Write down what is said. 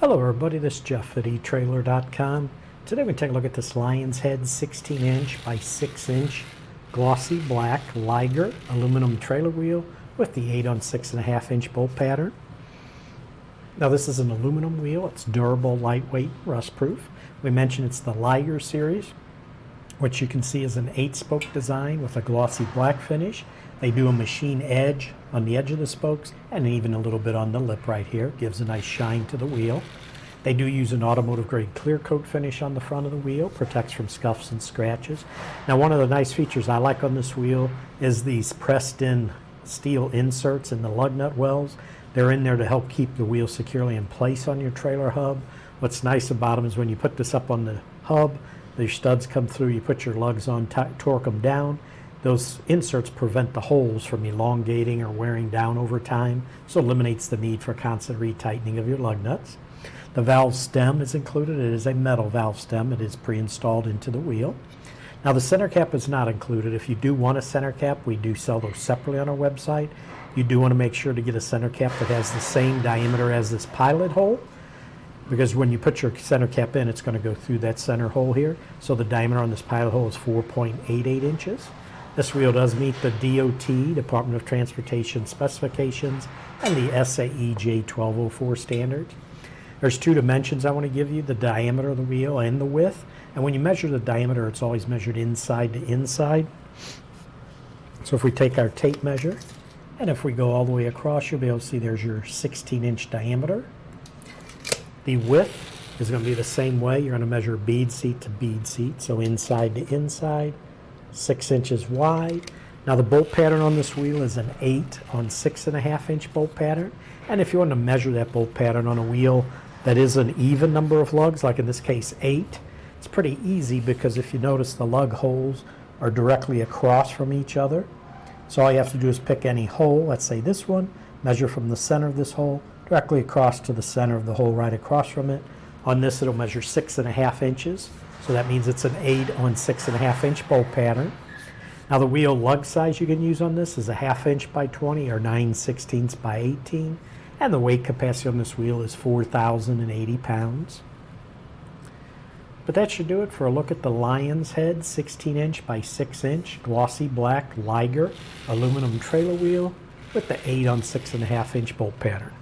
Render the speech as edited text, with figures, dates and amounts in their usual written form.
Hello everybody, this is Jeff at etrailer.com. Today we're going to take a look at this Lionshead 16-inch by 6-inch glossy black Liger aluminum trailer wheel with the 8 on 6.5-inch bolt pattern. Now this is an aluminum wheel. It's durable, lightweight, rust-proof. We mentioned it's the Liger series, which you can see is an 8-spoke design with a glossy black finish. They do a machine edge on the edge of the spokes and even a little bit on the lip right here. Gives a nice shine to the wheel. They do use an automotive grade clear coat finish on the front of the wheel. Protects from scuffs and scratches. Now one of the nice features I like on this wheel is these pressed in steel inserts in the lug nut wells. They're in there to help keep the wheel securely in place on your trailer hub. What's nice about them is when you put this up on the hub, the studs come through, you put your lugs on, torque them down. Those inserts prevent the holes from elongating or wearing down over time, so eliminates the need for constant retightening of your lug nuts. The valve stem is included. It is a metal valve stem. It is pre-installed into the wheel. Now the center cap is not included. If you do want a center cap, we do sell those separately on our website. You do want to make sure to get a center cap that has the same diameter as this pilot hole, because when you put your center cap in, it's going to go through that center hole here. So the diameter on this pilot hole is 4.88 inches. This wheel does meet the DOT, Department of Transportation specifications, and the SAE J1204 standards. There's two dimensions I want to give you, the diameter of the wheel and the width. And when you measure the diameter, it's always measured inside to inside. So if we take our tape measure, and if we go all the way across, you'll be able to see there's your 16-inch diameter. The width is going to be the same way. You're going to measure bead seat to bead seat, so inside to inside. 6 inches wide. Now the bolt pattern on this wheel is an 8 on 6.5-inch bolt pattern. And if you want to measure that bolt pattern on a wheel that is an even number of lugs, like in this case 8, it's pretty easy because if you notice the lug holes are directly across from each other. So all you have to do is pick any hole, let's say this one, measure from the center of this hole directly across to the center of the hole right across from it. On this it'll measure 6.5 inches. So that means it's an 8 on 6.5-inch bolt pattern. Now the wheel lug size you can use on this is a 1/2 inch by 20 or 9/16 by 18. And the weight capacity on this wheel is 4,080 pounds. But that should do it for a look at the Lionshead 16-inch by 6-inch glossy black Liger aluminum trailer wheel with the 8 on 6.5-inch bolt pattern.